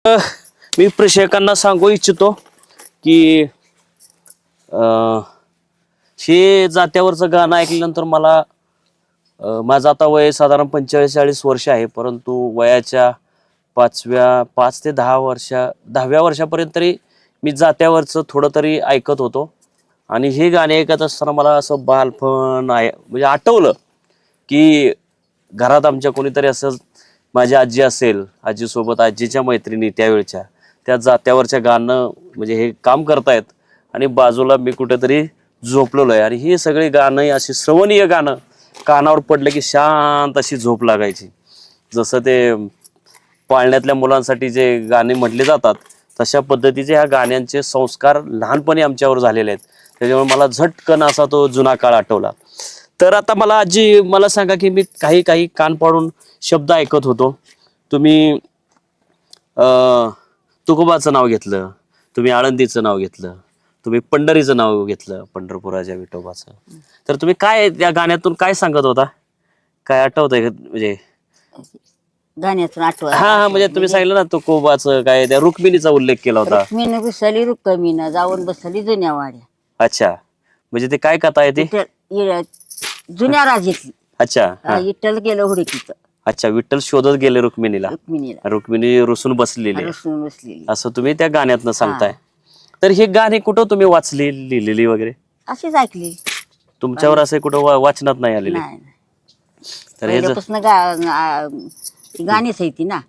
मी प्रेक्षकांना सांगू इच्छितो की हे जात्यावरचं गाणं ऐकल्यानंतर मला माझं आता वय साधारण 45-40 वर्ष आहे, परंतु वयाच्या 5 ते 10व्या वर्षापर्यंत तरी मी जात्यावरचं थोडं तरी ऐकत होतो. आणि हे गाणे ऐकत असताना मला असं बालपण आहे म्हणजे आठवलं की घरात आमच्या कोणीतरी असं माझी आजी असेल, आजीसोबत आजीच्या मैत्रिणी त्यावेळच्या त्या जात्यावरच्या गाणं म्हणजे हे काम करतायत आणि बाजूला मी कुठेतरी झोपलेलो आहे आणि ही सगळी गाणं अशी श्रवणीय गाणं कानावर पडलं की शांत अशी झोप लागायची. जसं ते पाळण्यातल्या मुलांसाठी जे गाणे म्हटले जातात तशा पद्धतीचे ह्या गाण्यांचे संस्कार लहानपणी आमच्यावर झालेले आहेत. त्याच्यामुळे मला झटकन असा तो जुना काळ आठवला. तर आता मला आजी मला सांगा की मी काही कान पाडून शब्द ऐकत होतो. तुम्ही तुकोबाचं नाव घेतलं, तुम्ही आळंदीचं नाव घेतलं, तुम्ही पंढरीचं नाव घेतलं, पंढरपुराच्या विठोबाचं. तर तुम्ही काय त्या गाण्यातून काय सांगत होता, काय आठवतंय म्हणजे गाण्यातून आठवण? हा म्हणजे तुम्ही सांगितलं ना तुकोबाचं काय त्या रुक्मिणीचा उल्लेख केला होता. रुक्मिणी बसली रुक्मिणी जाऊन बसली जुन्या वाड्या. अच्छा, म्हणजे ते काय कथा आहे ती? जुन्या राजेतली. अच्छा, विठ्ठल गेलं हुडकीत. अच्छा, विठ्ठल शोधत गेले रुक्मिणीला, रुक्मिणी रुसून बसलेली असं तुम्ही त्या गाण्यातनं सांगताय. तर हे गाणे कुठं तुम्ही वाचली, लिहिलेली वगैरे? अशीच ऐकली. तुमच्यावर असं कुठं वाचनात नाही आलेले? तर हे गाणीच आहे ती ना,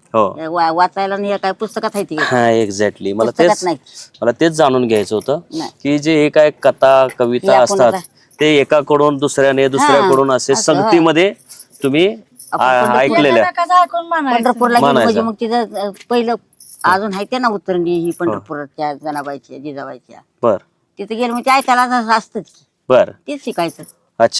वाचायला नाही काय पुस्तकात आहे ती. हा एक्झॅक्टली, मला तेच जाणून घ्यायचं होतं की जे हे काय कथा कविता असतात ते एकाकडून दुसऱ्याकडून असे संगतीमध्ये तुम्ही ऐकलेल्या. पंढरपूरला म्हणजे मग तिथं पहिलं अजून आहे ना उतरणी ही पंढरपूरच्या जनाबाईच्या जिजाबाईच्या. बर, तिथे गेलं मग ते ऐकायला असतं बर, तेच शिकायचं.